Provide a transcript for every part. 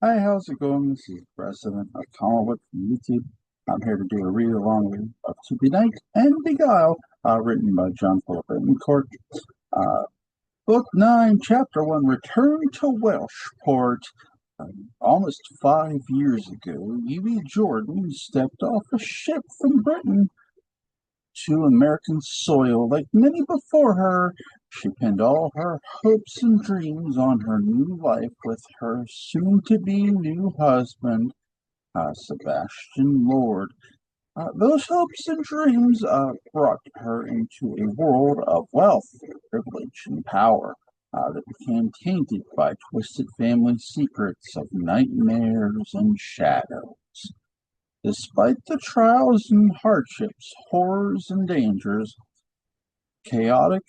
Hi, how's it going? This is President of Comic from YouTube. I'm here to do a read along with up to Benight and Beguile, written by John Philip Court. Uh, Book 9, Chapter 1, Return to Welshport. Almost 5 years ago, Evie Jordan stepped off a ship from Britain to American soil. Like many before her, she pinned all her hopes and dreams on her new life with her soon-to-be new husband, Sebastian Lord. Those hopes and dreams brought her into a world of wealth, privilege, and power that became tainted by twisted family secrets of nightmares and shadows. Despite the trials and hardships, horrors and dangers, chaotic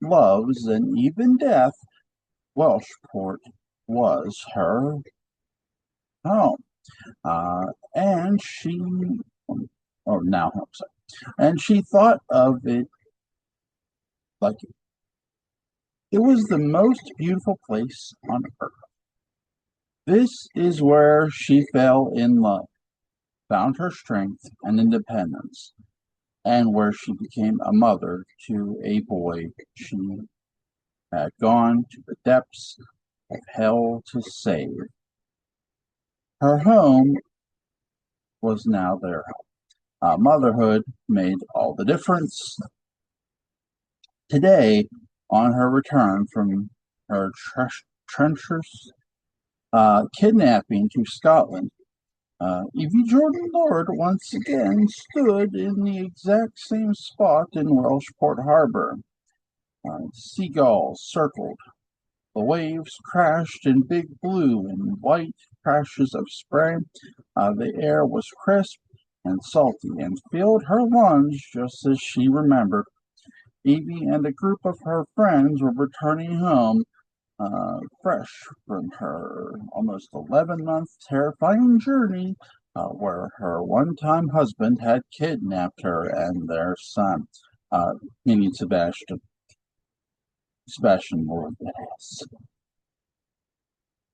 loves, and even death, Welshport was her home. And she, oh, now home, sorry. And she thought of it like it was the most beautiful place on earth. This is where she fell in love, found her strength and independence, and where she became a mother to a boy she had gone to the depths of hell to save. Her home was now their home. Motherhood made all the difference. Today, on her return from her treacherous kidnapping to Scotland, Evie Jordan Lord once again stood in the exact same spot in Welshport Harbor. Seagulls circled. The waves crashed in big blue and white crashes of spray. The air was crisp and salty and filled her lungs just as she remembered. Evie and a group of her friends were returning home, fresh from her almost 11-month terrifying journey where her one-time husband had kidnapped her and their son, meaning Sebastian Lord.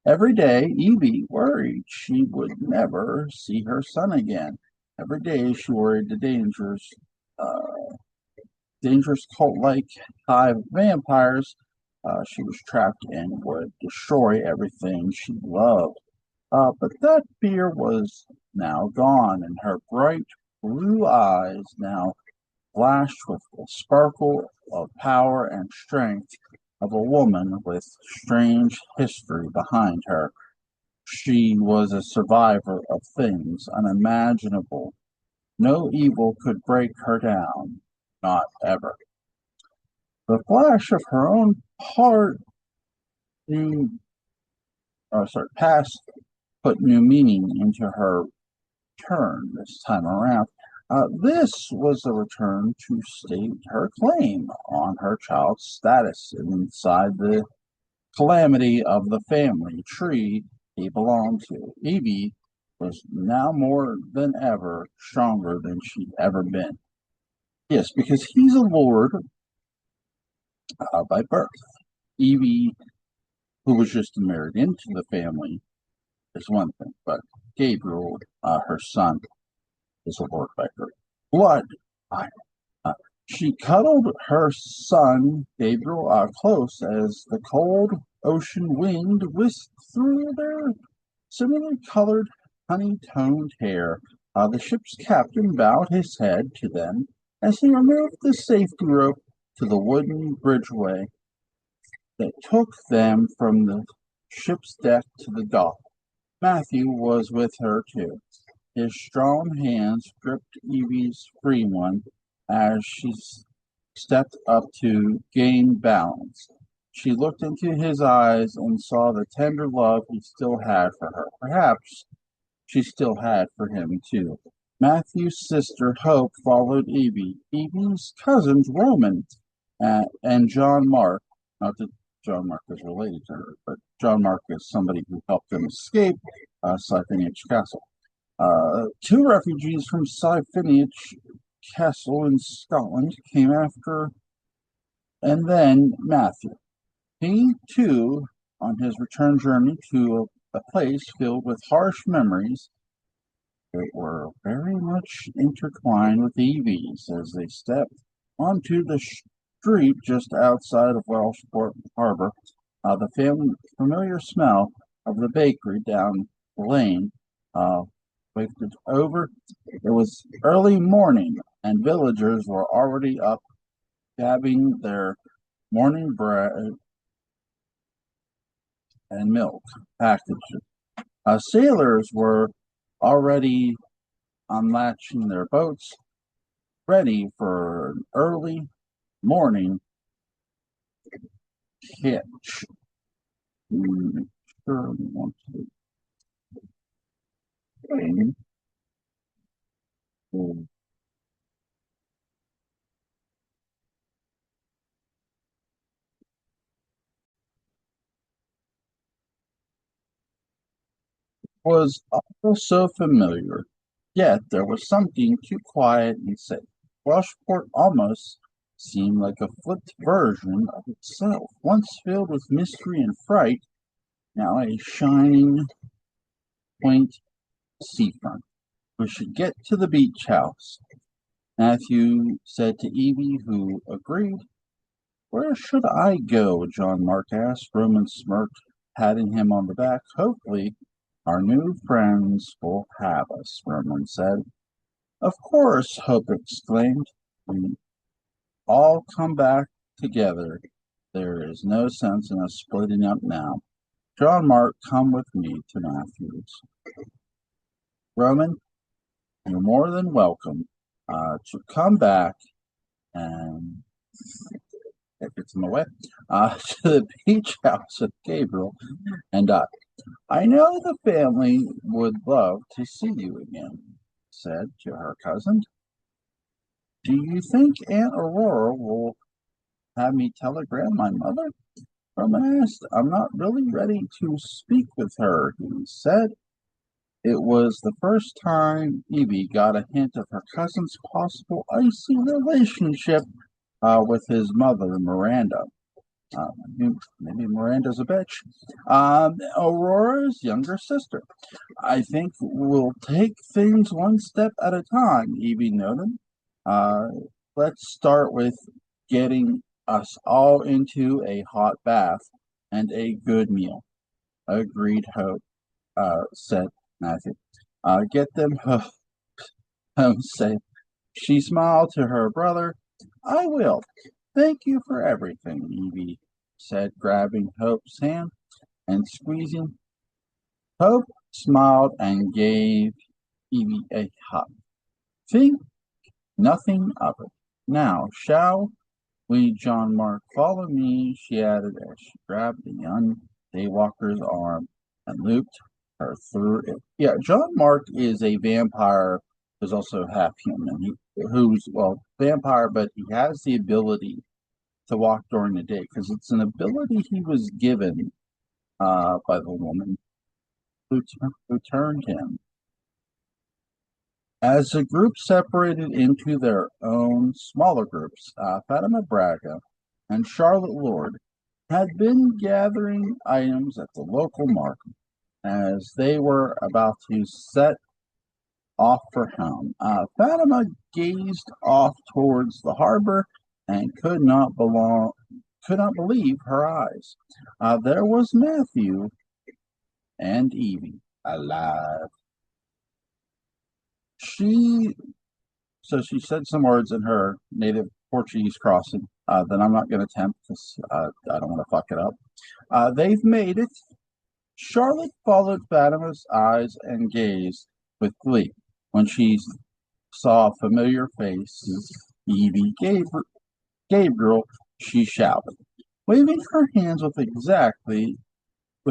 Every day, Evie worried she would never see her son again. Every day, she worried the dangerous cult-like hive of vampires she was trapped in would destroy everything she loved. But that fear was now gone, and her bright blue eyes now flashed with the sparkle of power and strength of a woman with strange history behind her. She was a survivor of things unimaginable. No evil could break her down, not ever. The flash of her own past put new meaning into her turn this time around. This was a return to state her claim on her child's status inside the calamity of the family tree he belonged to. Evie was now more than ever stronger than she'd ever been. Yes, because he's a lord by birth. Evie, who was just married into the family, is one thing, but Gabriel, her son, is a lord by birth. Blood. Uh, she cuddled her son, Gabriel, close as the cold ocean wind whisked through their similarly colored, honey-toned hair. The ship's captain bowed his head to them as he removed the safety rope to the wooden bridgeway that took them from the ship's deck to the dock. Matthew was with her too. His strong hands gripped Evie's free one as she stepped up to gain balance. She looked into his eyes and saw the tender love he still had for her. Perhaps she still had for him too. Matthew's sister Hope followed Evie. Evie's cousins Roman and John Mark, not that John Mark is related to her, but John Mark is somebody who helped them escape Cypheniach Castle. Two refugees from Cypheniach Castle in Scotland came after, and then Matthew. He, too, on his return journey to a place filled with harsh memories that were very much intertwined with Evie's as they stepped onto the street just outside of Welshport Harbor. The familiar smell of the bakery down the lane uh, wafted over. It was early morning, and villagers were already up dabbing their morning bread and milk packages. Sailors were already unlatching their boats, ready for an early morning hitch. Sure, we want to explain. Was all so familiar, yet there was something too quiet and safe. Welshport almost seemed like a flipped version of itself, once filled with mystery and fright, now a shining, quaint seafront. We should get to the beach house, Matthew said to Evie, who agreed. Where should I go? John Mark asked. Roman smirked, patting him on the back. Hopefully, our new friends will have us, Roman said. Of course, Hope exclaimed. We all come back together. There is no sense in us splitting up now. John Mark, come with me to Matthew's. Roman, you're more than welcome to come back and it gets in the way to the beach house with Gabriel and I know the family would love to see you again, said to her cousin. Do you think Aunt Aurora will have me telegram my mother? Roman asked. I'm not really ready to speak with her, he said. It was the first time Evie got a hint of her cousin's possible icy relationship with his mother, Miranda. Uh, maybe Miranda's a bitch. Aurora's younger sister. I think we'll take things one step at a time, Evie noted. Uh, let's start with getting us all into a hot bath and a good meal. Agreed, Hope, said Matthew. Get them home safe. She smiled to her brother. I will. Thank you for everything, Evie said, grabbing Hope's hand and squeezing. Hope smiled and gave Evie a hug. Think nothing of it. Now, shall we, John Mark, follow me, she added as she grabbed the young daywalker's arm and looped her through it. Yeah, John Mark is a vampire who's also half human. Who's, well, vampire, but he has the ability to walk during the day because it's an ability he was given by the woman who turned him. As the group separated into their own smaller groups, Fatima Braga and Charlotte Lord had been gathering items at the local market as they were about to set off for home. Fatima gazed off towards the harbor and could not believe her eyes. There was Matthew and Evie alive. She she said some words in her native Portuguese crossing that I'm not going to attempt because I don't want to fuck it up. They've made it. Charlotte followed Fatima's eyes and gazed with glee when she saw familiar faces. Evie Gabriel, she shouted, waving her hands with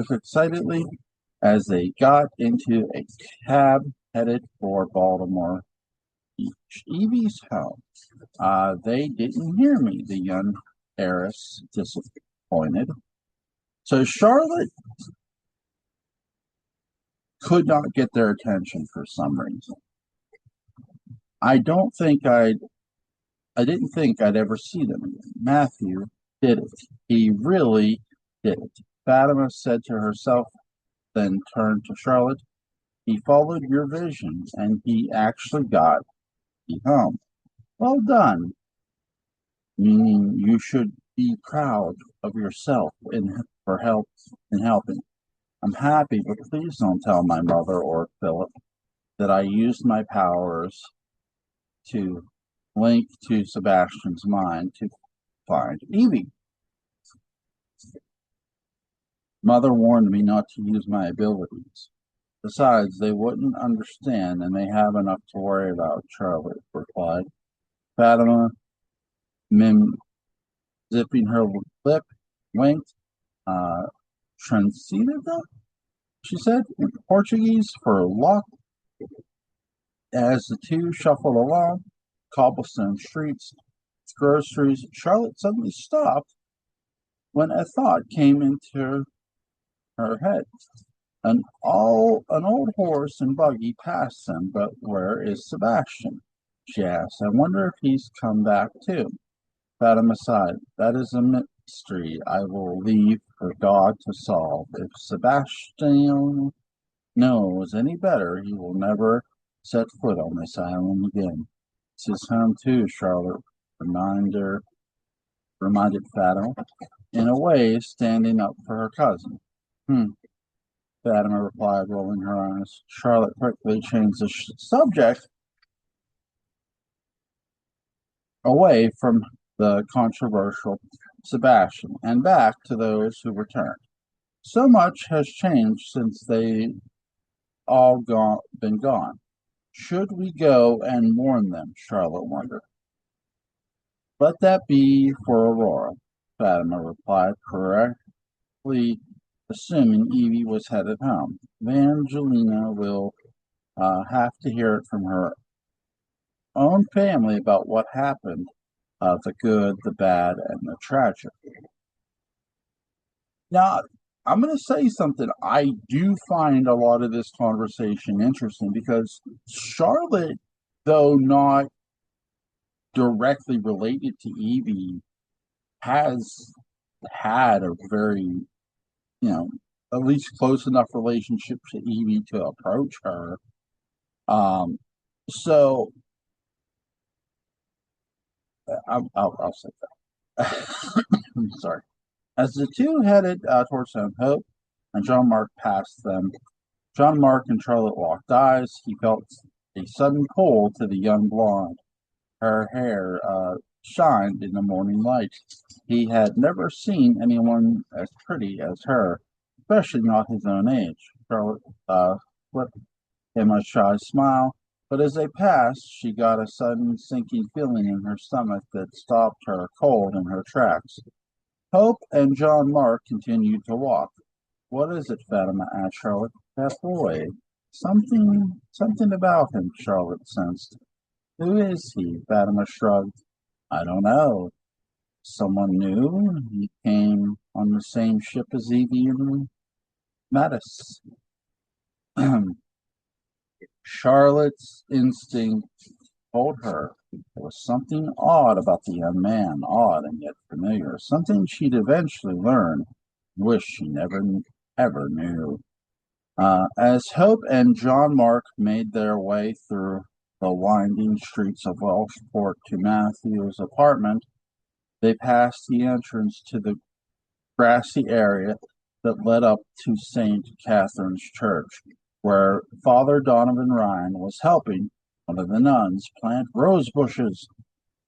excitedly as they got into a cab headed for Baltimore Beach. Evie's home. They didn't hear me, the young heiress disappointed. So Charlotte could not get their attention for some reason. I don't think I didn't think I'd ever see them again. Matthew did it. He really did it. Fatima said to herself then turned to Charlotte. He followed your vision, and he actually got me home. Well done, meaning you should be proud of yourself for help in helping. I'm happy, but please don't tell my mother or Philip that I used my powers to link to Sebastian's mind to find Evie. Mother warned me not to use my abilities. Besides, they wouldn't understand, and they have enough to worry about, Charlotte replied. Fatima, zipping her lip, winked. Transcendida, she said in Portuguese for lock. As the two shuffled along cobblestone streets, groceries, Charlotte suddenly stopped when a thought came into her head. An old horse and buggy passed them, but where is Sebastian? She asked. I wonder if he's come back too. Fatima sighed. That is a mystery I will leave for God to solve. If Sebastian knows any better, he will never set foot on this island again. It's his home too, Charlotte reminded Fatima, in a way standing up for her cousin. Fatima replied, rolling her eyes. Charlotte quickly changed the subject away from the controversial Sebastian and back to those who returned. So much has changed since they all been gone. Should we go and warn them? Charlotte wondered. Let that be for Aurora, Fatima replied, correctly assuming Evie was headed home. Evangelina will have to hear it from her own family about what happened, the good, the bad, and the tragic. Now, I'm going to say something. I do find a lot of this conversation interesting because Charlotte, though not directly related to Evie, has had a very, at least close enough relationship to Evie to approach her. So I'll say that. Sorry. As the two headed towards home, Hope and John Mark passed them. John Mark and Charlotte locked eyes. He felt a sudden pull to the young blonde. Her hair shined in the morning light. He had never seen anyone as pretty as her, especially not his own age. Charlotte flipped him a shy smile, but as they passed, she got a sudden sinking feeling in her stomach that stopped her cold in her tracks. Hope and John Mark continued to walk. What is it, Fatima asked Charlotte. That boy. Something about him, Charlotte sensed. Who is he? Fatima shrugged. I don't know. Someone new? He came on the same ship as Evie and Mattis. Charlotte's instinct told her there was something odd about the young man, odd and yet familiar, something she'd eventually learn, wish she never ever knew. As Hope and John Mark made their way through the winding streets of Welshport to Matthew's apartment, they passed the entrance to the grassy area that led up to St. Catherine's Church, where Father Donovan Ryan was helping one of the nuns plant rose bushes.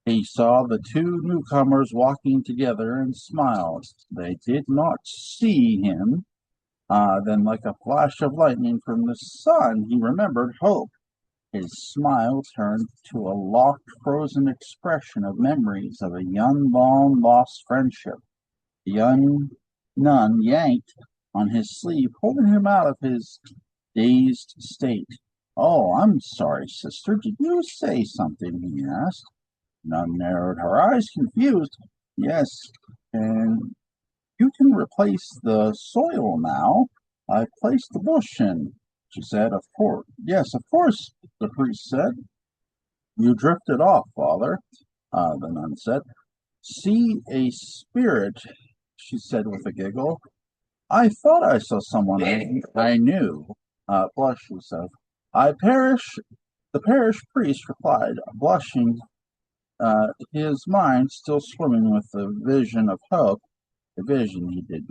He saw the two newcomers walking together and smiled. They did not see him. Then, like a flash of lightning from the sun, he remembered Hope. His smile turned to a locked, frozen expression of memories of a young, long-lost friendship. The young nun yanked on his sleeve, holding him out of his dazed state. Oh, I'm sorry, sister. Did you say something? He asked. Nun narrowed her eyes, confused. Yes, and you can replace the soil now. I placed the bush in, she said. Of course. Yes, of course, the priest said. You drifted off, Father, the nun said. See a spirit, she said with a giggle. I thought I saw someone I knew, blushed Yusuf. I parish, the parish priest replied, blushing, his mind still swimming with the vision of hope, the vision he did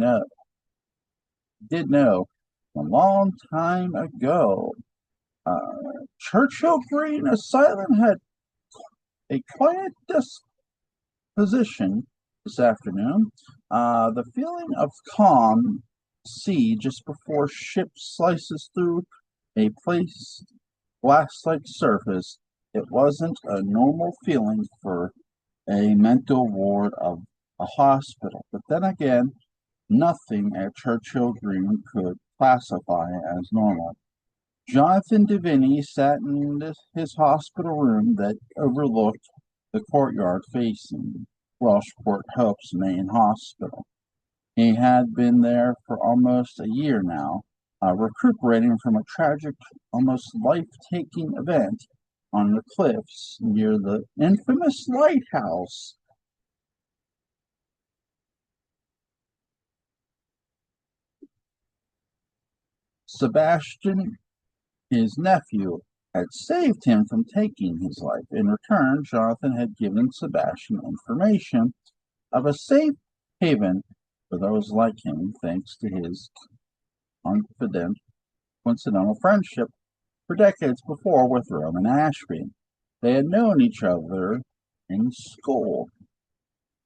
know a long time ago. Churchill Green Asylum had a quiet disposition this afternoon. The feeling of calm sea just before ship slices through a place glass-like surface. It wasn't a normal feeling for a mental ward of a hospital. But then again, nothing at Churchill Green could classify as normal. Jonathan Deviney sat in his hospital room that overlooked the courtyard facing Welshport Hope's main hospital. He had been there for almost a year now, recuperating from a tragic, almost life-taking event on the cliffs near the infamous lighthouse. Sebastian, his nephew, had saved him from taking his life. In return, Jonathan had given Sebastian information of a safe haven for those like him, thanks to his confident, coincidental friendship for decades before with Roman Ashby. They had known each other in school.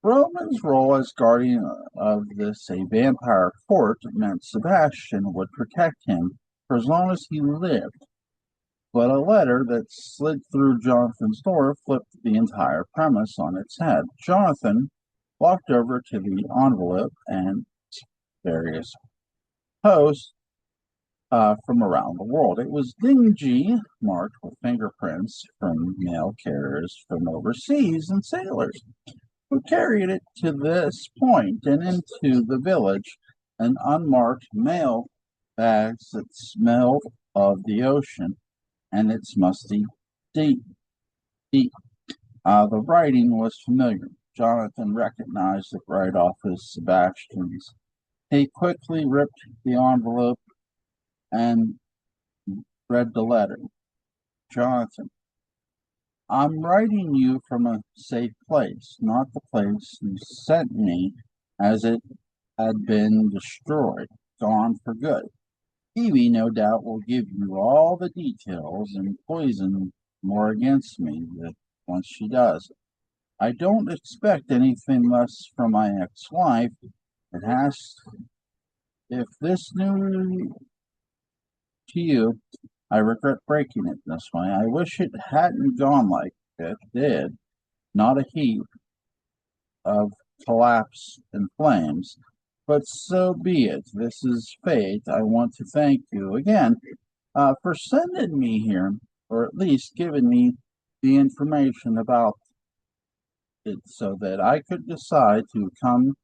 Roman's role as guardian of this a vampire court meant Sebastian would protect him for as long as he lived. But a letter that slid through Jonathan's door flipped the entire premise on its head. Jonathan walked over to the envelope and various posts from around the world. It was dingy, marked with fingerprints from mail carriers from overseas and sailors who carried it to this point and into the village, and unmarked mail bags that smelled of the ocean and its musty deep. The writing was familiar. Jonathan recognized it right off as Sebastian's. He quickly ripped the envelope and read the letter. Jonathan, I'm writing you from a safe place, not the place you sent me, as it had been destroyed, gone for good. Evie no doubt will give you all the details and poison more against me once she does. I don't expect anything less from my ex-wife. It has, if this new to you, I regret breaking it this way. I wish it hadn't gone like it did. Not a heap of collapse and flames. But so be it. This is fate. I want to thank you again for sending me here, or at least giving me the information about it so that I could decide to come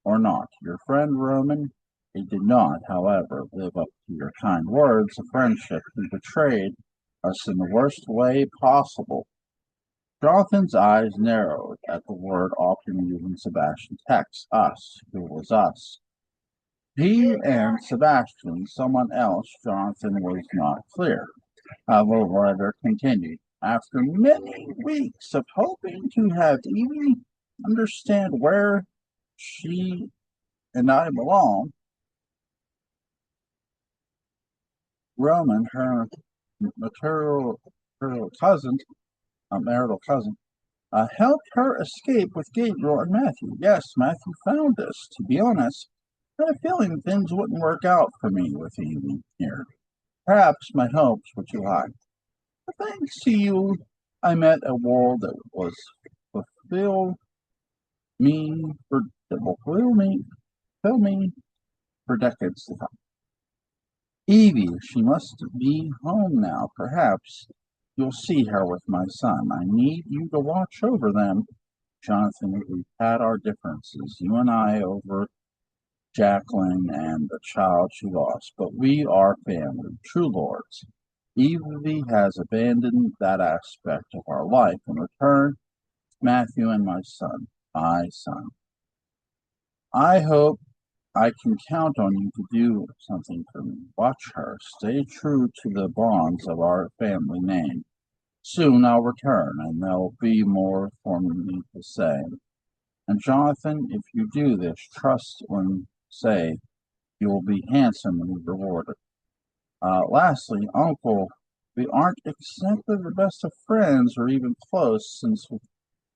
or not. Your friend Roman, he did not, however, live up to your kind words of friendship. He betrayed us in the worst way possible. Jonathan's eyes narrowed at the word often used in Sebastian's text, us. Who was us? He and Sebastian, someone else, Jonathan was not clear. The letter continued. After many weeks of hoping to have Evie understand where she and I belong, Roman, her material cousin, marital cousin, helped her escape with Gabriel and Matthew. Yes, Matthew found us. To be honest, I had a feeling things wouldn't work out for me with Evie here. Perhaps my hopes were too high. But thanks to you, I met a world that was fulfill me for that will fill me for decades to come. Evie, she must be home now. Perhaps you'll see her with my son. I need you to watch over them. Jonathan, we've had our differences, you and I, over Jacqueline and the child she lost, but we are family, true lords. Evie has abandoned that aspect of our life. In return, Matthew and my son. I hope I can count on you to do something for me. Watch her. Stay true to the bonds of our family name. Soon I'll return, and there'll be more for me to say. And Jonathan, if you do this, trust when say you will be handsomely rewarded. Lastly, Uncle, we aren't exactly the best of friends or even close since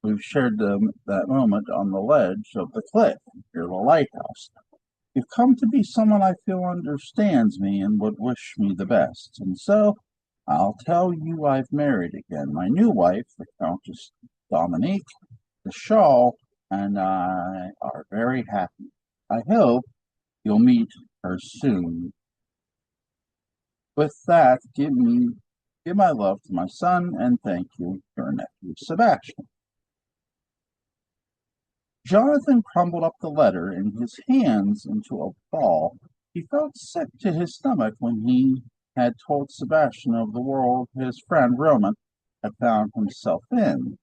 we've shared that moment on the ledge of the cliff near the lighthouse. You've come to be someone I feel understands me and would wish me the best. And so I'll tell you I've married again. My new wife, the Countess Dominique, the shawl, and I are very happy. I hope you'll meet her soon. With that, give my love to my son and thank you, your nephew Sebastian. Jonathan crumbled up the letter in his hands into a ball. He felt sick to his stomach when he had told Sebastian of the world his friend Roman had found himself in.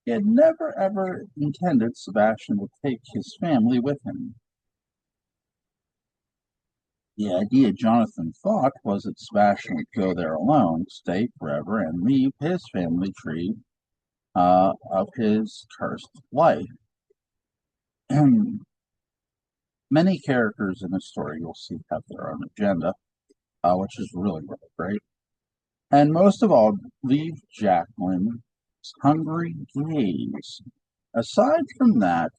He had never ever intended Sebastian to take his family with him. The idea Jonathan thought was that Sebastian would go there alone, stay forever, and leave his family tree of his cursed life. Many characters in the story you'll see have their own agenda, which is really, really great. And most of all, leave Jacqueline's hungry gaze. Aside from that,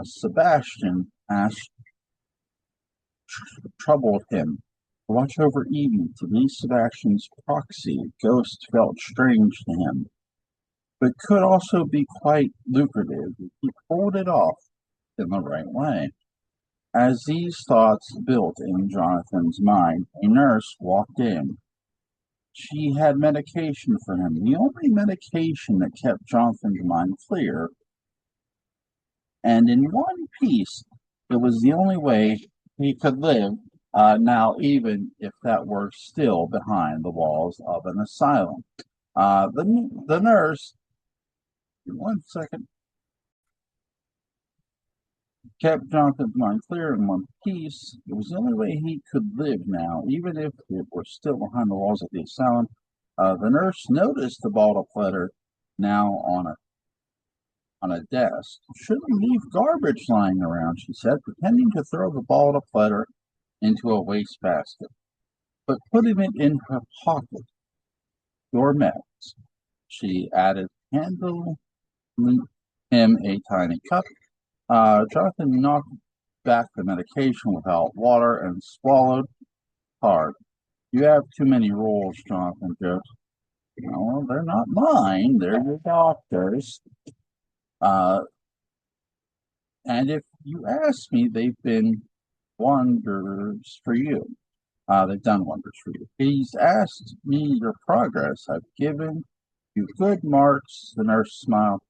Sebastian asked troubled him to watch over Evie, to be Sebastian's proxy. Ghost felt strange to him, but could also be quite lucrative if he pulled it off in the right way. As these thoughts built in Jonathan's mind, a nurse walked in. She had medication for him, the only medication that kept Jonathan's mind clear, and in one piece, it was the only way he could live now, even if that were still behind the walls of an asylum. The nurse, 1 second, kept Jonathan's mind clear in one piece. It was the only way he could live now, even if it were still behind the walls of the asylum. The nurse noticed the bottle of letter now on a desk. Shouldn't leave garbage lying around, she said, pretending to throw the ball of letter into a wastebasket, but putting it in her pocket. Your meds, she added, handing him a tiny cup. Jonathan knocked back the medication without water and swallowed hard. You have too many rules, Jonathan joked. No, they're not mine. They're your doctor's. And if you ask me, they've been wonders for you. They've done wonders for you. He's asked me your progress. I've given you good marks. The nurse smiled.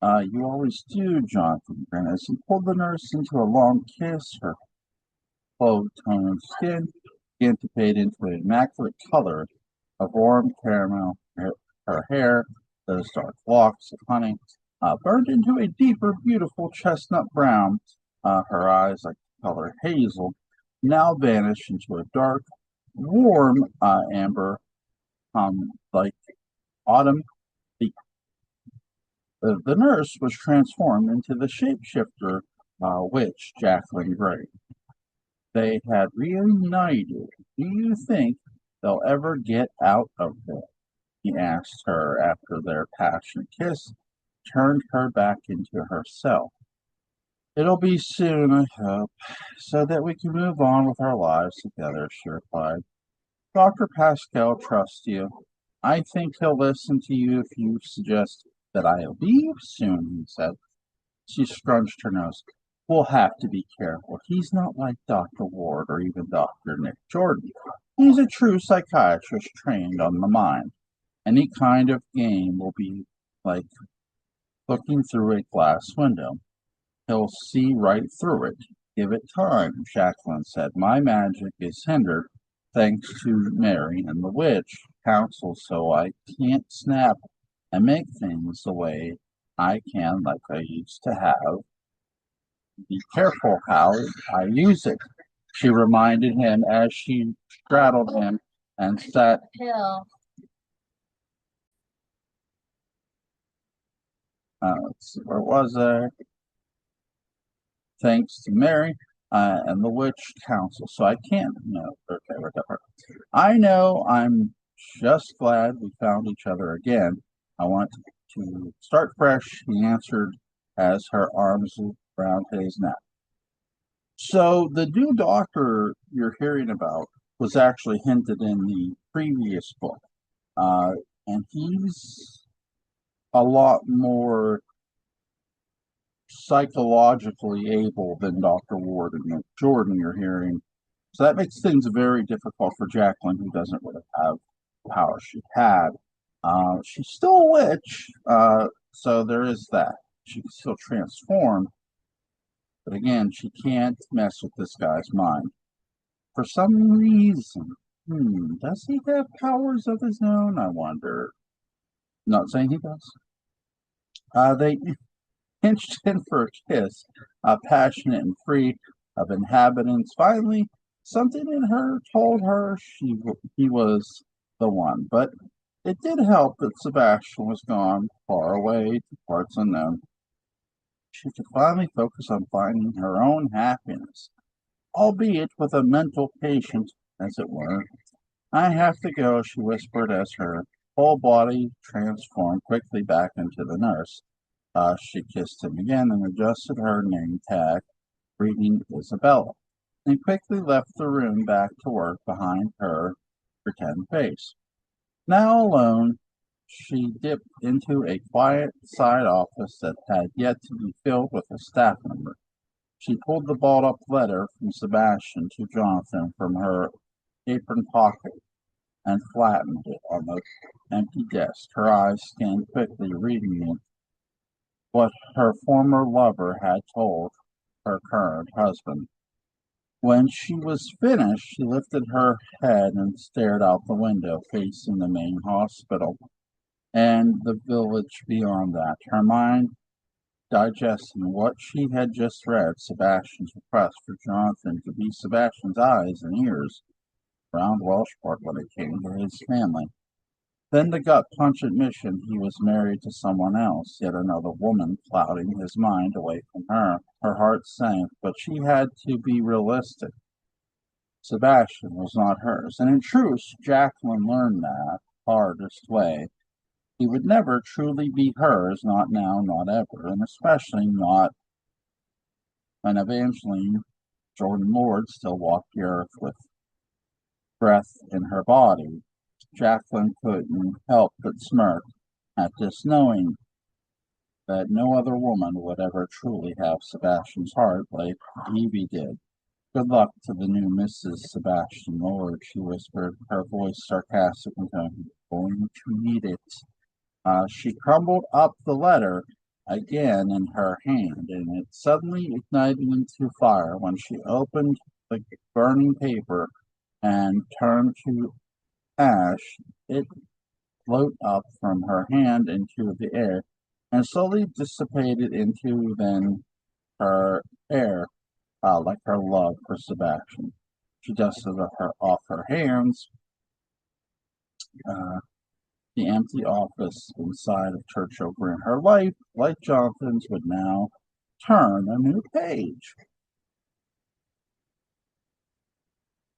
You always do, Jonathan. And as he pulled the nurse into a long kiss, her clove-toned skin began to fade into an immaculate color of warm caramel. Her hair, those dark locks of honey, burned into a deeper, beautiful chestnut brown. Her eyes, like the color hazel, now vanished into a dark, warm amber, like autumn. The nurse was transformed into the shapeshifter witch, Jacqueline Gray. They had reunited. Do you think they'll ever get out of there? He asked her after their passionate kiss turned her back into herself. It'll be soon, I hope, so that we can move on with our lives together, she replied. Dr. Pascal trusts you. I think he'll listen to you if you suggest that I leave soon, he said. She scrunched her nose. We'll have to be careful. He's not like Dr. Ward or even Dr. Nick Jordan. He's a true psychiatrist trained on the mind. Any kind of game will be like looking through a glass window. He'll see right through it. Give it time, Jacqueline said. My magic is hindered thanks to Mary and the witch counsel, so I can't snap and make things the way I can like I used to have. Be careful how I use it, she reminded him as she straddled him and sat. Let's see, where was I? Thanks to Mary and the witch council. So I can't. No, okay, whatever. I know. I'm just glad we found each other again. I want to start fresh, he answered as her arms around his neck. So the new doctor you're hearing about was actually hinted in the previous book, uh, and he's a lot more psychologically able than Dr. Jordan you're hearing. So that makes things very difficult for Jacqueline, who doesn't really have the power she had. She's still a witch, so there is that. She can still transform, but again, she can't mess with this guy's mind. For some reason, does he have powers of his own? I wonder. Not saying he does. They pinched in for a kiss, passionate and free of inhabitants. Finally, something in her told her he was the one, but it did help that Sebastian was gone far away to parts unknown. She could finally focus on finding her own happiness, albeit with a mental patient, as it were. I have to go, she whispered as her whole body transformed quickly back into the nurse. She kissed him again and adjusted her name tag, reading Isabella, and quickly left the room back to work behind her pretend face. Now alone, she dipped into a quiet side office that had yet to be filled with a staff member. She pulled the balled-up letter from Sebastian to Jonathan from her apron pocket and flattened it on the empty desk. Her eyes scanned quickly, reading it what her former lover had told her current husband. When she was finished, she lifted her head and stared out the window facing the main hospital and the village beyond that, her mind digesting what she had just read, Sebastian's request for Jonathan to be Sebastian's eyes and ears around Welshport when it came to his family. Then the gut punch admission he was married to someone else, yet another woman clouding his mind away from her. Her heart sank, but she had to be realistic. Sebastian was not hers, and in truth, Jacqueline learned that hardest way. He would never truly be hers, not now, not ever, and especially not when Evangeline Jordan Lord still walked the earth with breath in her body. Jacqueline couldn't help but smirk at this, knowing that no other woman would ever truly have Sebastian's heart like Evie did. Good luck to the new Mrs. Sebastian Lord, she whispered, her voice sarcastic and going to need it. She crumbled up the letter again in her hand, and it suddenly ignited into fire when she opened the burning paper and turned to ash. It floated up from her hand into the air and slowly dissipated into then her air, like her love for Sebastian. She dusted her off her hands. Uh, the empty office inside of Churchill Green. Her life, like Jonathan's, would now turn a new page.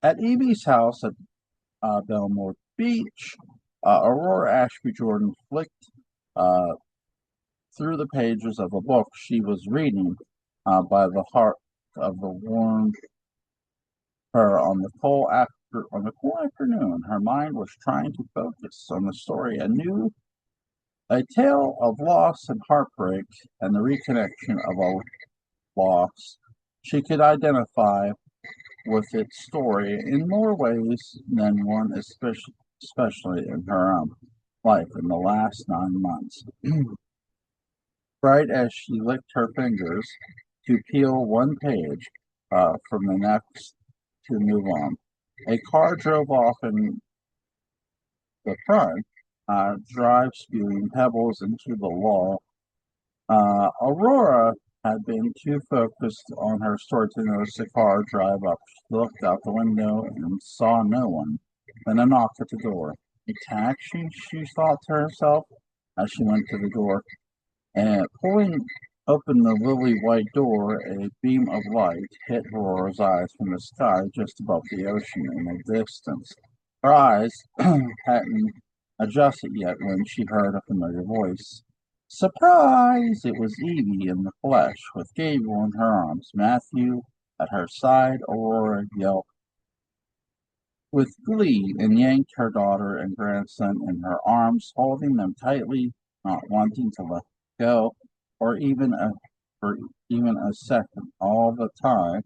At Evie's house at Belmore Beach, Aurora Ashby Jordan flicked uh, through the pages of a book she was reading by the heart of the warm her on the cool afternoon. Her mind was trying to focus on the story, a tale of loss and heartbreak, and the reconnection of a loss. She could identify with its story in more ways than one, especially in her own life in the last 9 months. Right as she licked her fingers to peel one page from the next to move on, a car drove off in the front, drive spewing pebbles into the wall. Aurora had been too focused on her story to notice the car drive up. She looked out the window and saw no one. Then a knock at the door. A taxi, she thought to herself as she went to the door. And pulling open the lily-white door, a beam of light hit Aurora's eyes from the sky just above the ocean in the distance. Her eyes hadn't adjusted yet when she heard a familiar voice. Surprise! It was Evie in the flesh, with Gabriel in her arms, Matthew at her side. Aurora yelped with glee and yanked her daughter and grandson in her arms, holding them tightly, not wanting to let go, or even for even a second. All the time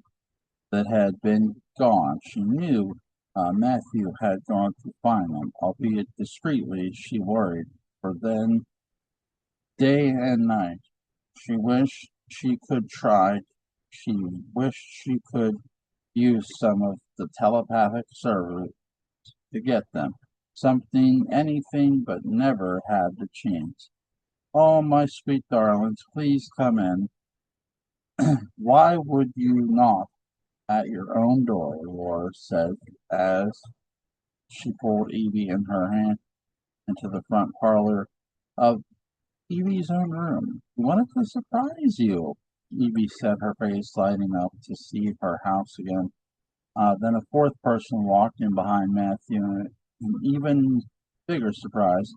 that had been gone, she knew Matthew had gone to find them, albeit discreetly. She worried, for then day and night she wished she could try. She wished she could use some of the telepathic service to get them. Something, anything, but never had the chance. Oh, my sweet darlings, please come in. Why would you knock at your own door? Laura said as she pulled Evie in her hand into the front parlor of Evie's own room. We wanted to surprise you, Evie said, her face lighting up to see her house again. Then a fourth person walked in behind Matthew, and an even bigger surprise,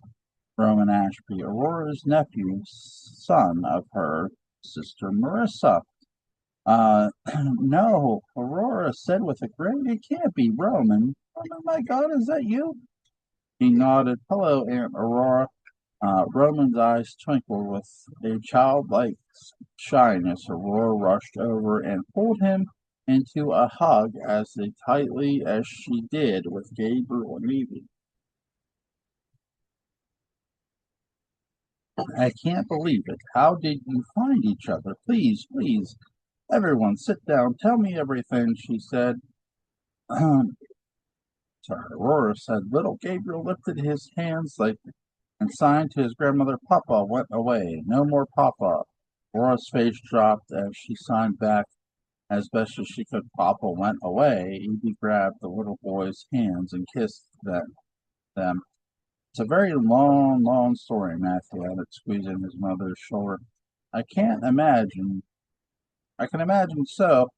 Roman Ashby, Aurora's nephew, son of her sister Marissa. No, Aurora said with a grin, it can't be Roman. Oh my God, is that you? He nodded. Hello, Aunt Aurora. Roman's eyes twinkled with a childlike shyness. Aurora rushed over and pulled him into a hug as tightly as she did with Gabriel and Evie. I can't believe it. How did you find each other? Please, please, everyone, sit down. Tell me everything, she said. Sorry, Aurora said. Little Gabriel lifted his hands like and signed to his grandmother. Papa went away. No more Papa. Aurora's face dropped as she signed back as best as she could. Papa went away. Evie grabbed the little boy's hands and kissed them. It's a very long, long story, Matthew added, squeezing his mother's shoulder. I can't imagine. I can imagine so.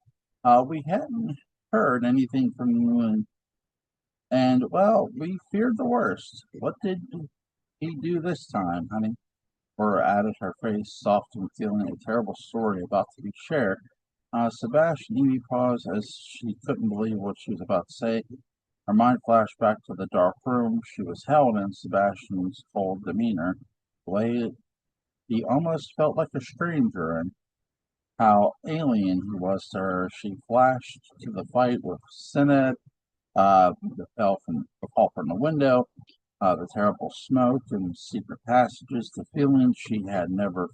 We hadn't heard anything from you, and well, we feared the worst. What did he do this time, honey? Laura added, her face softened, feeling a terrible story about to be shared. Sebastian Evie paused as she couldn't believe what she was about to say. Her mind flashed back to the dark room she was held in, Sebastian's cold demeanor, the way he almost felt like a stranger, and how alien he was to her. She flashed to the fight with Sinet, the fall from the window, the terrible smoke and secret passages, the feeling she'd never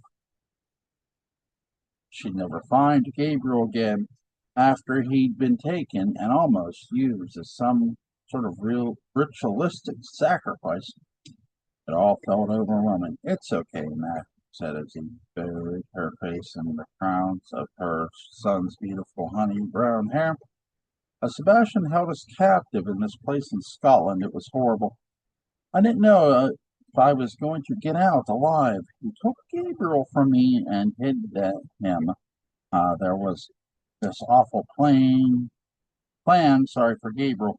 find Gabriel again after he'd been taken and almost used as some sort of real ritualistic sacrifice. It all felt overwhelming. It's okay, Matt said as he buried her face in the crowns of her son's beautiful honey brown hair. Sebastian held us captive in this place in Scotland. It was horrible. I didn't know if I was going to get out alive. He took Gabriel from me and hid him. There was this awful plan, sorry, for Gabriel.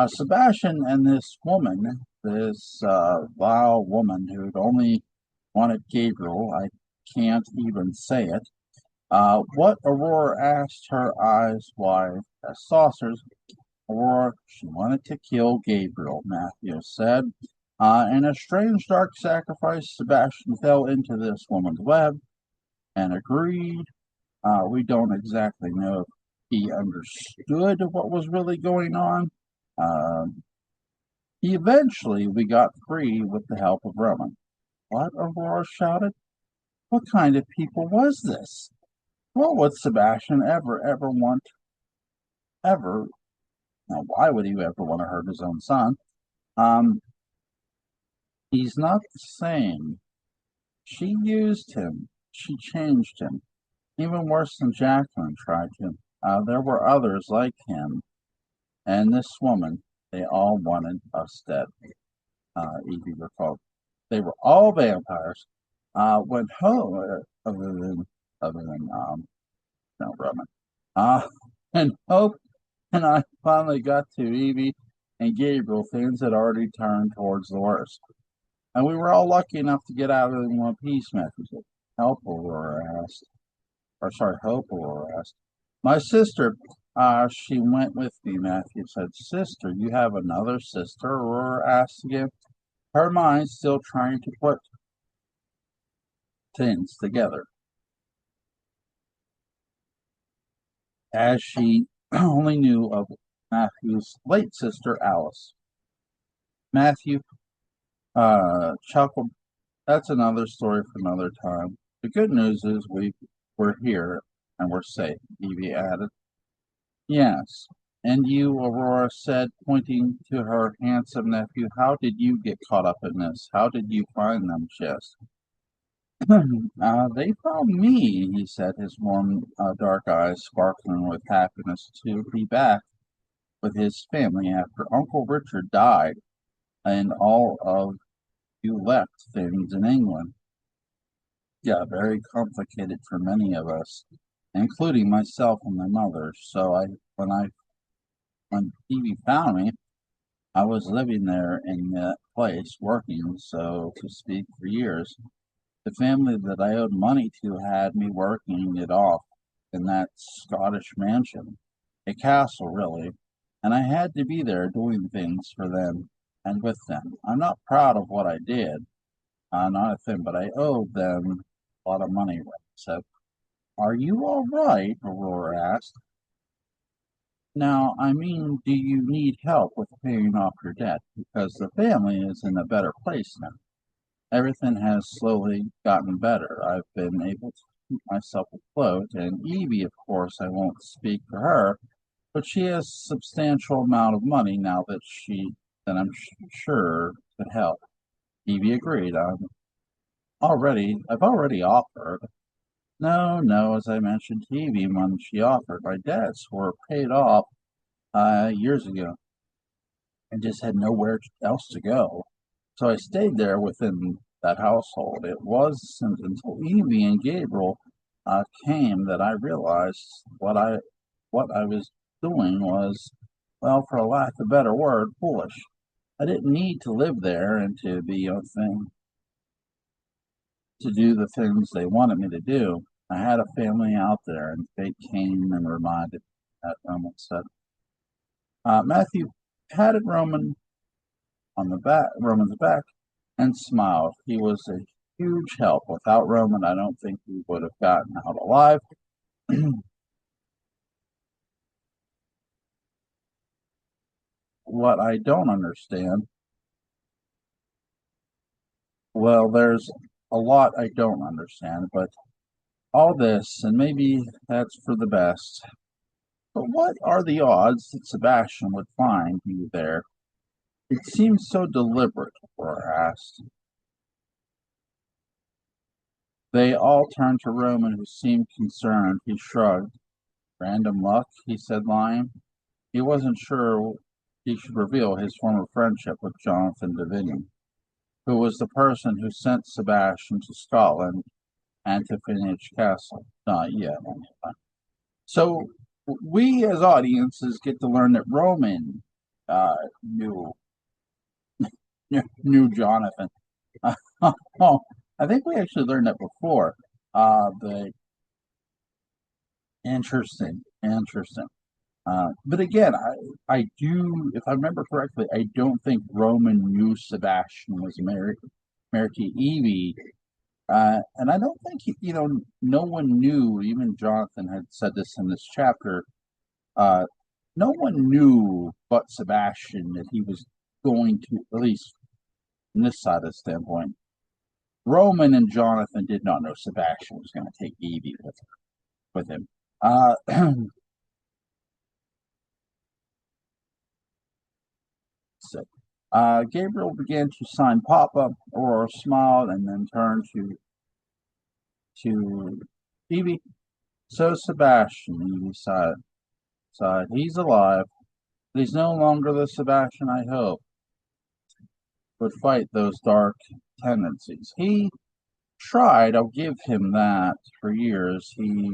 Sebastian and this woman, this vile woman who'd only wanted Gabriel, I can't even say it. What Aurora asked, her eyes wide as saucers. Aurora, she wanted to kill Gabriel, Matthew said. In a strange dark sacrifice, Sebastian fell into this woman's web and agreed. We don't exactly know if he understood what was really going on. Eventually, we got free with the help of Roman. What? Aurora shouted. What kind of people was this? What would Sebastian ever want? Ever? Now, why would he ever want to hurt his own son? He's not the same. She used him. She changed him. Even worse than Jacqueline tried to. There were others like him, and this woman, they all wanted us dead, Evie recalled. They were all vampires. Went home, other than no, Roman. And Hope and I finally got to Evie and Gabriel, things had already turned towards the worst. And we were all lucky enough to get out of it in one piece, Matthew said. Help, Aurora asked. Or sorry, Hope, Aurora asked. My sister, she went with me, Matthew said. Sister, you have another sister? Aurora asked again, her mind still trying to put things together. As she only knew of Matthew's late sister, Alice. Matthew chuckled. That's another story for another time. The good news is we're here and we're safe, Evie added. Yes. And you, Aurora said, pointing to her handsome nephew, how did you get caught up in this? How did you find them, she asked. They found me, he said, his warm, dark eyes sparkling with happiness to be back with his family after Uncle Richard died and all of you left things in England. Yeah, very complicated for many of us, including myself and my mother. So when Phoebe found me, I was living there in that place, working, so to speak, for years. The family that I owed money to had me working it off in that Scottish mansion, a castle really, and I had to be there doing things for them and with them. I'm not proud of what I did, not a thing, but I owed them a lot of money. So, are you all right? Aurora asked. Now, I mean, do you need help with paying off your debt? Because the family is in a better place now. Everything has slowly gotten better. I've been able to keep myself afloat, and Evie, of course, I won't speak for her, but she has a substantial amount of money now that I'm sure could help. Evie agreed. I've already offered. No, no, as I mentioned to Evie when she offered, my debts were paid off years ago. I just had nowhere else to go. So I stayed there within that household. It wasn't until Evie and Gabriel came that I realized what I was doing was, well, for a lack of a better word, foolish. I didn't need to live there and to be a thing to do the things they wanted me to do. I had a family out there, and fate came and reminded me that Roman said. Matthew patted Roman's back, and smiled. He was a huge help. Without Roman, I don't think we would have gotten out alive. What I don't understand, well, there's a lot I don't understand, but all this, and maybe that's for the best. But what are the odds that Sebastian would find you there? It seems so deliberate, Laura asked. They all turned to Roman, who seemed concerned. He shrugged. Random luck, he said, lying. He wasn't sure he should reveal his former friendship with Jonathan Davini, who was the person who sent Sebastian to Scotland and to Finnish Castle. Not yet, anyway. So we as audiences get to learn that Roman uh, knew knew Jonathan. Oh, I think we actually learned that before. But interesting. But again, I do, if I remember correctly, I don't think Roman knew Sebastian was married to Evie. And I don't think, no one knew, even Jonathan had said this in this chapter, no one knew but Sebastian that he was going to, at least from this side of the standpoint, Roman and Jonathan did not know Sebastian was going to take Evie with him. So, Gabriel began to sign Papa. Aurora smiled and then turned to Evie. So Sebastian, he sighed. He's alive, but he's no longer the Sebastian I hoped would fight those dark tendencies. He tried, I'll give him that, for years. He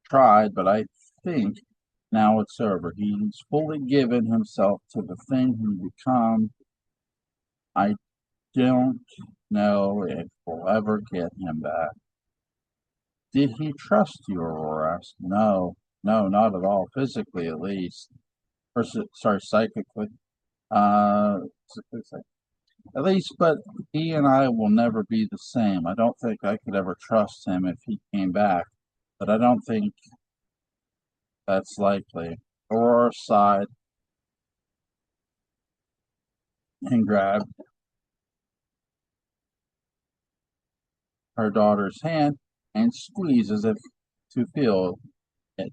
tried, but I think now it's over. He's fully given himself to the thing he become. I don't know if we'll ever get him back. Did he trust you, Aurora asked. No, no, not at all. Physically, at least. Or, sorry, psychically. Uh, at least, but he and I will never be the same. I don't think I could ever trust him if he came back, but I don't think that's likely. Aurora sighed and grabbed her daughter's hand and squeezed as if to feel it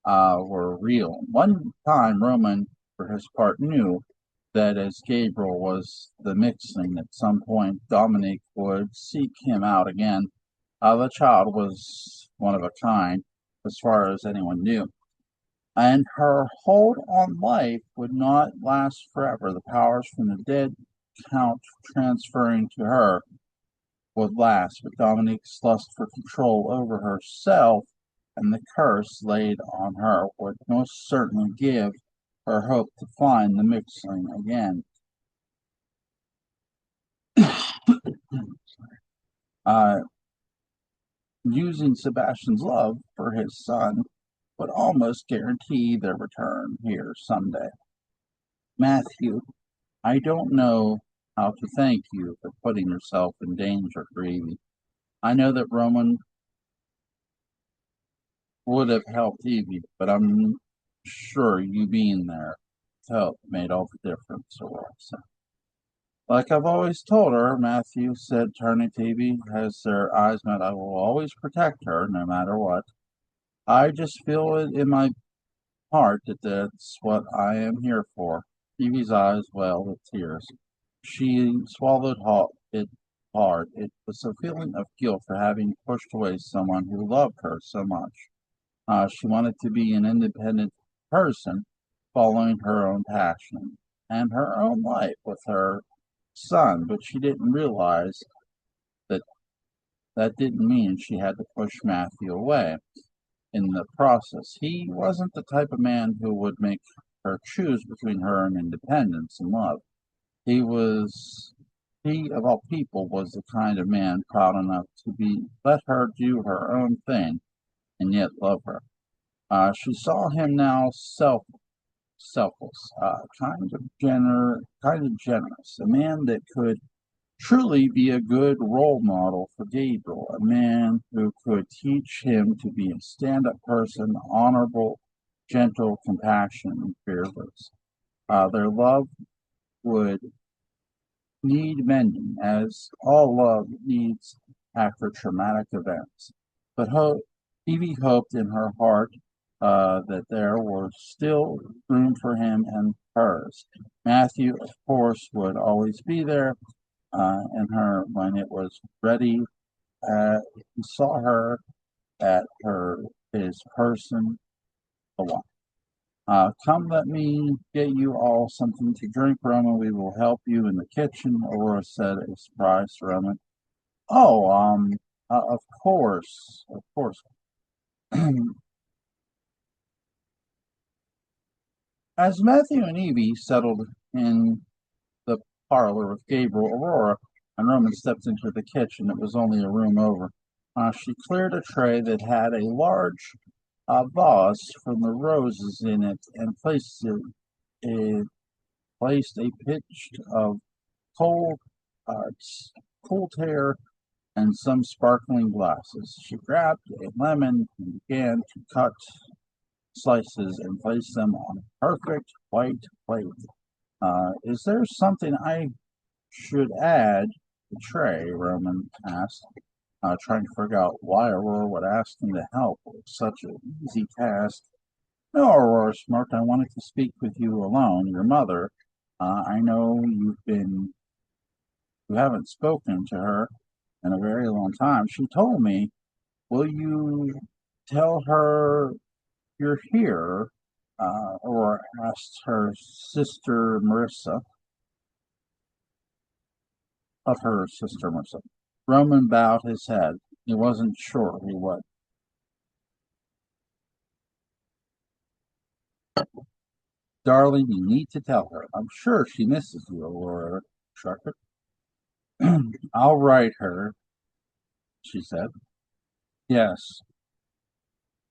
were real. One time, Roman, for his part, knew that as Gabriel was the mixing, at some point Dominic would seek him out again. The child was one of a kind, as far as anyone knew, and her hold on life would not last forever. The powers from the dead count transferring to her would last, but Dominique's lust for control over herself and the curse laid on her would most certainly give her hope to find the mixing again. uh, Using Sebastian's love for his son would almost guarantee their return here someday. Matthew, I don't know how to thank you for putting yourself in danger, Greavy. I know that Roman would have helped Evie, but I'm sure you being there to help made all the difference, Aurora said. Like I've always told her, Matthew said, turning to Evie as their eyes met, I will always protect her, no matter what. I just feel it in my heart that that's what I am here for. Evie's eyes welled with tears. She swallowed it hard. It was a feeling of guilt for having pushed away someone who loved her so much. She wanted to be an independent person, following her own passion and her own life with her son, but she didn't realize that that didn't mean she had to push Matthew away in the process. He wasn't the type of man who would make her choose between her and independence and love. He of all people was the kind of man proud enough to let her do her own thing and yet love her. She saw him now selfless, kind of generous, a man that could truly be a good role model for Gabriel, a man who could teach him to be a stand-up person, honorable, gentle, compassionate, and fearless. Their love would need mending, as all love needs after traumatic events. But Evie hoped in her heart that there was still room for him and hers. Matthew, of course, would always be there, and her when it was ready. He saw her at his person alone. Come, let me get you all something to drink, Roman. We will help you in the kitchen, Aurora said, a surprise to Roman. Oh, of course, of course. As Matthew and Evie settled in the parlor with Gabriel, Aurora and Roman stepped into the kitchen. It was only a room over. She cleared a tray that had a large vase from the roses in it and placed a pitch of cold, uh, cool tear and some sparkling glasses. She grabbed a lemon and began to cut slices and place them on a perfect white plate. Is there something I should add to the tray? Roman asked, trying to figure out why Aurora would ask him to help with such an easy task. No, Aurora smirked. I wanted to speak with you alone. Your mother. I know you haven't spoken to her in a very long time. She told me, will you tell her you're here, or asked her sister Marissa, of her sister Marissa. Roman bowed his head. He wasn't sure he would. Darling, you need to tell her. I'm sure she misses you, Aurora shrugged. I'll write her, she said. Yes,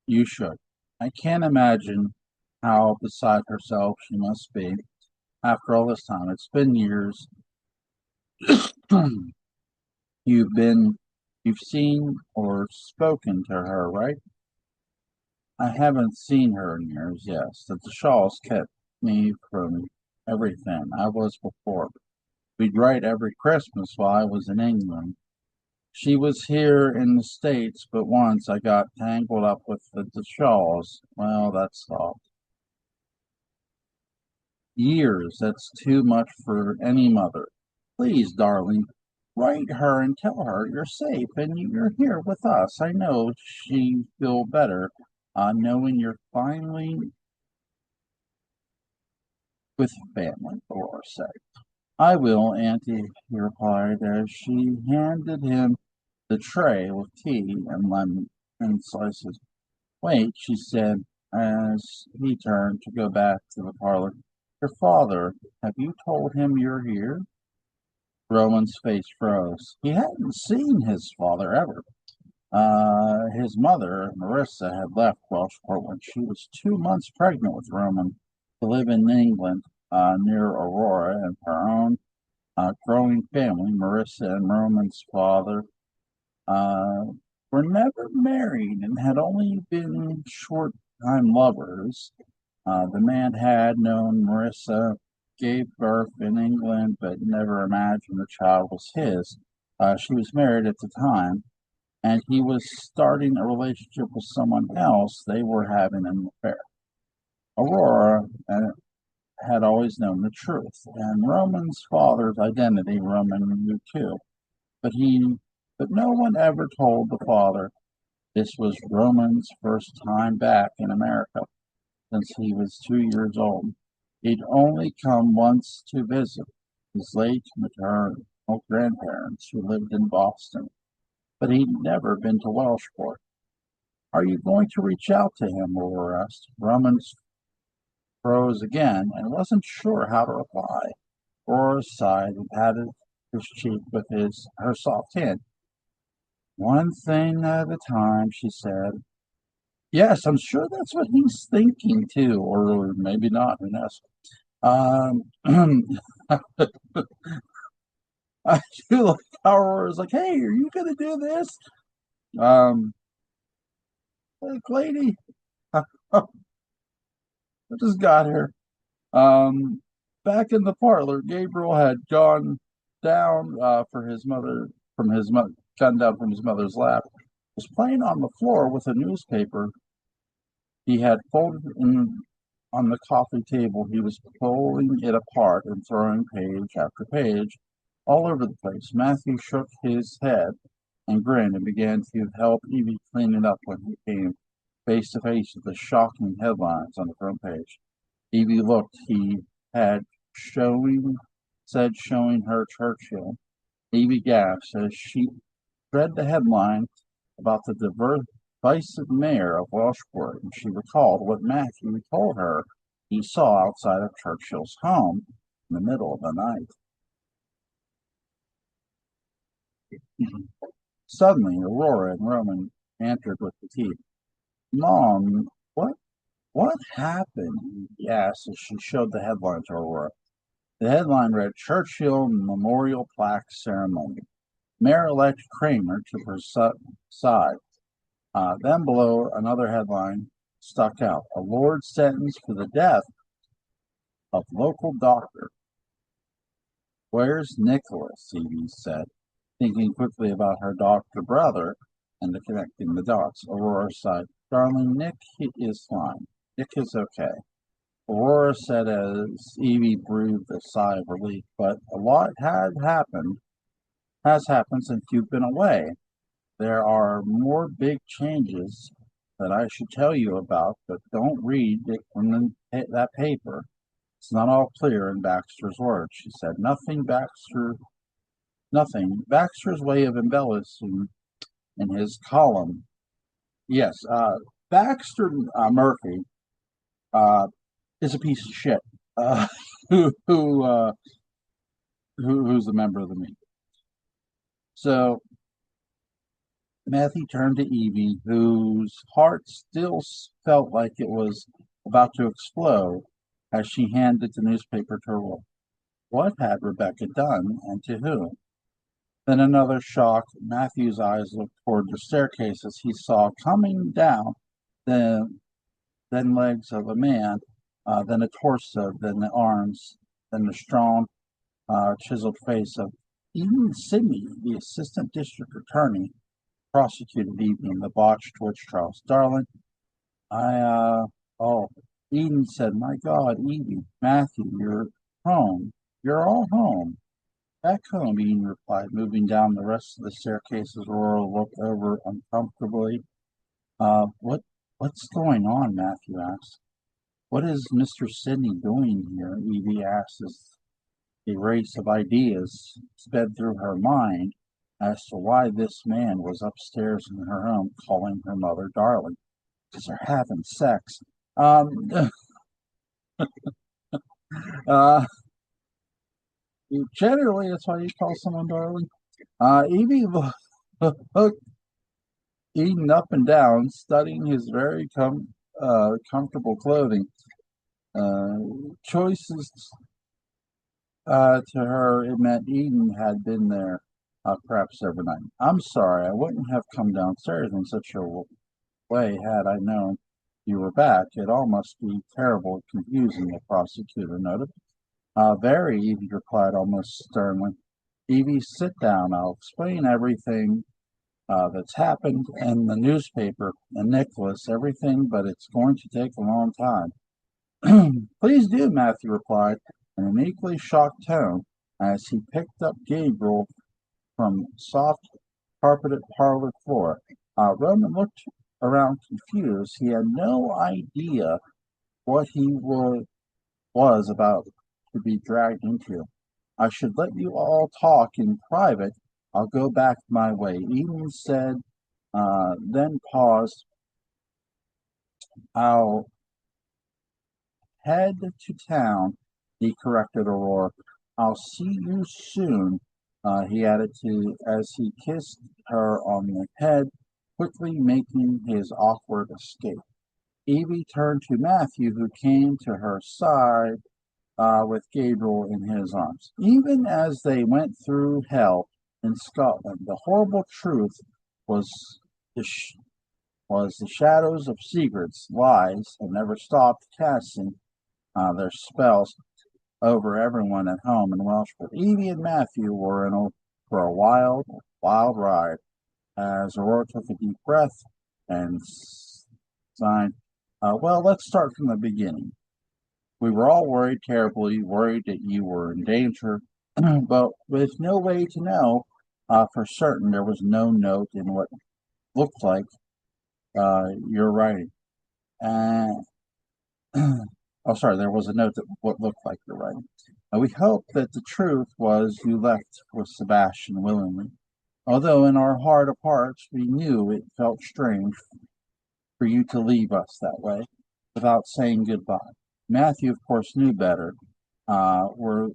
you should. I can't imagine how beside herself she must be after all this time. It's been years. You've been, you've seen or spoken to her, right? I haven't seen her in years, yes. The shawls kept me from everything I was before. We'd write every Christmas while I was in England. She was here in the States, but once I got tangled up with the shawls. Well, that's all. Years, that's too much for any mother. Please, darling, write her and tell her you're safe and you're here with us. I know she'd feel better knowing you're finally with family, Laura said. I will, Auntie, he replied as she handed him the tray with tea and lemon and slices. Wait, she said as he turned to go back to the parlor. Your father, have you told him you're here? Rowan's face froze. He hadn't seen his father ever. His mother, Marissa, had left Welshport when she was 2 months pregnant with Roman to live in England near Aurora and her own growing family. Marissa and Roman's father uh, were never married and had only been short time lovers. The man had known Marissa, gave birth in England, but never imagined the child was his. She was married at the time, and he was starting a relationship with someone else. They were having an affair. Aurora had always known the truth, and Roman's father's identity Roman knew too. But no one ever told the father this was Roman's first time back in America since he was 2 years old. He'd only come once to visit his late maternal grandparents who lived in Boston, but he'd never been to Welshport. Are you going to reach out to him? Laura asked. Roman froze again and wasn't sure how to reply. Laura sighed and patted his cheek with her soft hand. One thing at a time, she said. Yes, I'm sure that's what he's thinking too, or maybe not. Who knows? I feel like Aurora is like, "Hey, are you gonna do this?" Um, like, lady, I just got here. Um, Back in the parlor, Gabriel had gone down for his mother from his mother, gone down from his mother's lap. Was playing on the floor with a newspaper he had folded in on the coffee table. He was pulling it apart and throwing page after page all over the place. Matthew shook his head and grinned and began to help Evie clean it up when he came face to face with the shocking headlines on the front page. Evie looked. He had showing showing her Churchill. Evie gasped as she read the headline about the divisive mayor of Welshport, and she recalled what Matthew told her he saw outside of Churchill's home in the middle of the night. Suddenly, Aurora and Roman entered with the tea. Mom, what happened? He asked as she showed the headline to Aurora. The headline read Churchill Memorial Plaque Ceremony. Mayor-elect Kramer to preside. Then below, another headline stuck out. A Lord sentenced for the death of local doctor. Where's Nicholas? Evie said, thinking quickly about her doctor brother and connecting the dots. Aurora sighed. Darling, Nick is fine. Nick is okay. Aurora said as Evie breathed a sigh of relief, but a lot has happened since you've been away. There are more big changes that I should tell you about, but don't read it from that paper. It's not all clear in Baxter's words, she said. Nothing. Baxter's way of embellishing in his column. Yes, Baxter Murphy uh, is a piece of shit. Uh, who, who, uh, who's a member of the media. So Matthew turned to Evie, whose heart still felt like it was about to explode as she handed the newspaper to her. What had Rebecca done, and to whom? Then another shock. Matthew's eyes looked toward the staircase as he saw coming down the then legs of a man, then a torso, then the arms, then the strong, chiseled face of Eden Sidney, the assistant district attorney, prosecuted Evie in the botched witch trials. Darling, oh, Eden said, my God, Evie, Matthew, you're home. You're all home. Back home, Eden replied, moving down the rest of the staircase as Aurora looked over uncomfortably. What's going on? Matthew asked. What is Mr. Sidney doing here? Evie asked as a race of ideas sped through her mind as to why this man was upstairs in her home calling her mother darling. Because they're having sex. Uh, Generally, that's why you call someone darling. Evie looked Eden up and down, studying his very comfortable clothing. Uh, Choices to her, it meant Eden had been there, perhaps every night. I'm sorry, I wouldn't have come downstairs in such a way had I known you were back. It all must be terrible confusing, the prosecutor noted. Very, Evie replied almost sternly. Evie, sit down. I'll explain everything that's happened in the newspaper and Nicholas, everything, but it's going to take a long time. Please do, Matthew replied in an equally shocked tone as he picked up Gabriel from soft carpeted parlor floor. Roman looked around confused. He had no idea what he was about to be dragged into. I should let you all talk in private. I'll go back my way. Eden said, then paused. I'll head to town, he corrected Aurora. I'll see you soon, he added as he kissed her on the head, quickly making his awkward escape. Evie turned to Matthew, who came to her side with Gabriel in his arms. Even as they went through hell in Scotland, the horrible truth was the shadows of secrets, lies, and never stopped casting their spells over everyone at home in Welshport. Evie and Matthew were for a wild ride. As Aurora took a deep breath and sighed, well, let's start from the beginning. We were all worried, terribly worried that you were in danger, but with no way to know for certain, there was no note in what looked like your writing. And oh, sorry, there was a note that what looked like your writing. We hoped that the truth was you left with Sebastian willingly, although in our heart of hearts we knew it felt strange for you to leave us that way without saying goodbye. Matthew, of course, knew better. We're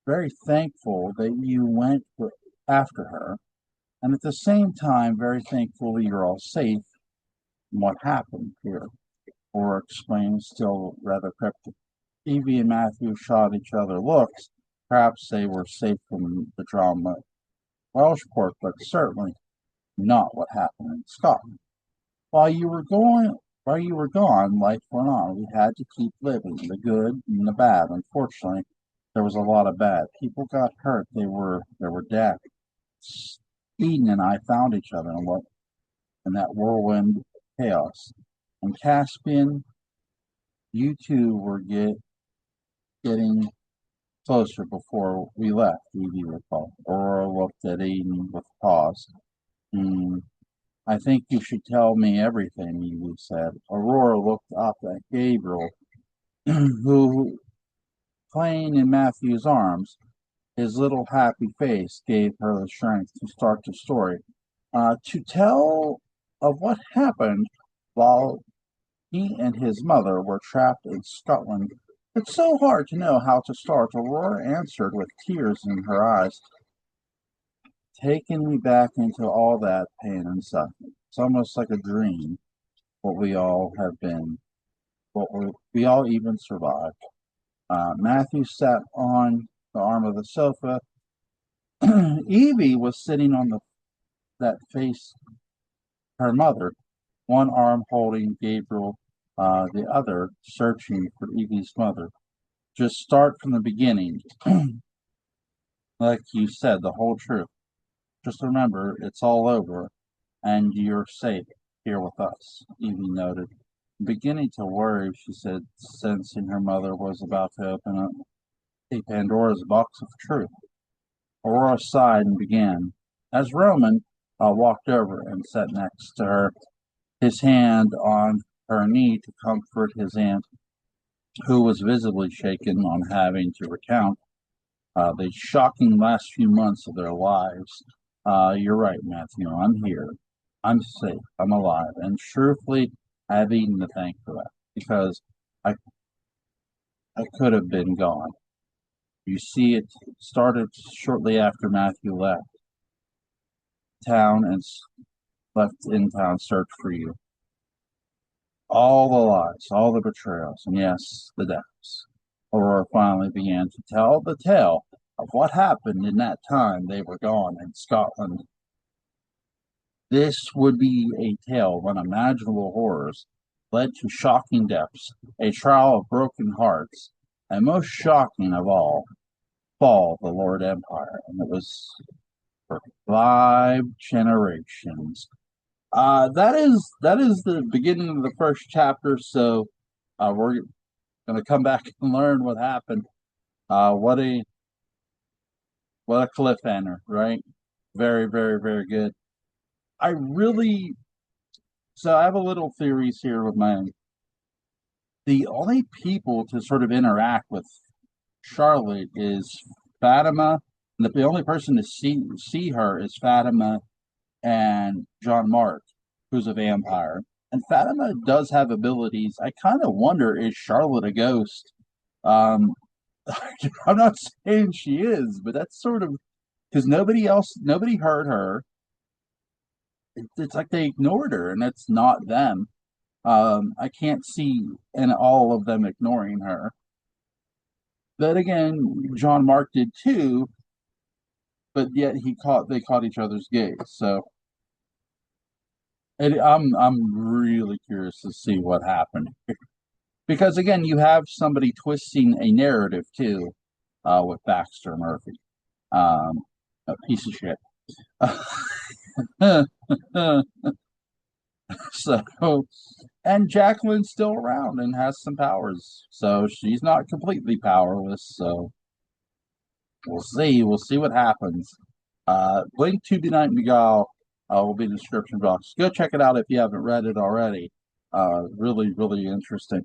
very thankful that you went after her, and at the same time, very thankful you're all safe from what happened here, or explained still rather cryptic. Evie and Matthew shot each other looks. Perhaps they were safe from the drama at Welshport, but certainly not what happened in Scotland. While you were gone, life went on. We had to keep living, the good and the bad. Unfortunately, there was a lot of bad. People got hurt. There were deaths. Eden and I found each other in that whirlwind chaos. And Caspian, you two were getting closer before we left, Evie recalled. Aurora looked at Eden with pause. I think you should tell me everything, Evie said. Aurora looked up at Gabriel, who, playing in Matthew's arms, his little happy face gave her the strength to start the story. To tell of what happened while he and his mother were trapped in Scotland. It's so hard to know how to start, Aurora answered with tears in her eyes, taking me back into all that pain and suffering. It's almost like a dream, what we all have been, we all even survived. Matthew sat on the arm of the sofa. Evie was sitting on that face her mother, one arm holding Gabriel, the other searching for Evie's mother. Just start from the beginning, like you said, the whole truth. Just remember, it's all over, and you're safe here with us, Evie noted. Beginning to worry, she said, sensing her mother was about to open up a Pandora's box of truth. Aurora sighed and began. As Roman walked over and sat next to her, his hand on her knee to comfort his aunt, who was visibly shaken on having to recount the shocking last few months of their lives. You're right, Matthew. I'm here. I'm safe. I'm alive. And truthfully, I have Eden to thank for that because I, I could have been gone. You see, it started shortly after Matthew left town and left in town search for you. All the lies, all the betrayals, and yes, the deaths. Aurora finally began to tell the tale of what happened in that time they were gone in Scotland. This would be a tale of unimaginable horrors, led to shocking depths, a trial of broken hearts, and most shocking of all, fall of the Lord Empire. And it was for 5 generations. That is the beginning of the first chapter. So we're going to come back and learn what happened. What a cliffhanger, right? Very, very, very good. I really so I have a little theories here with my the only people to sort of interact with Charlotte is Fatima. And the only person to see her is Fatima and John Mark, who's a vampire. And Fatima does have abilities. I kind of wonder, is Charlotte a ghost? Um, I'm not saying she is, but that's sort of because nobody heard her. It's like they ignored her, and it's not them. I can't see in all of them ignoring her. But again, John Mark did too, but yet they caught each other's gaze. So I'm really curious to see what happened because again, you have somebody twisting a narrative too, with Baxter Murphy, a piece of shit. So, and Jacqueline's still around and has some powers, so she's not completely powerless. So we'll see. We'll see what happens. Link to Benight and Beguile will be in the description box. Go check it out if you haven't read it already. Really, really interesting.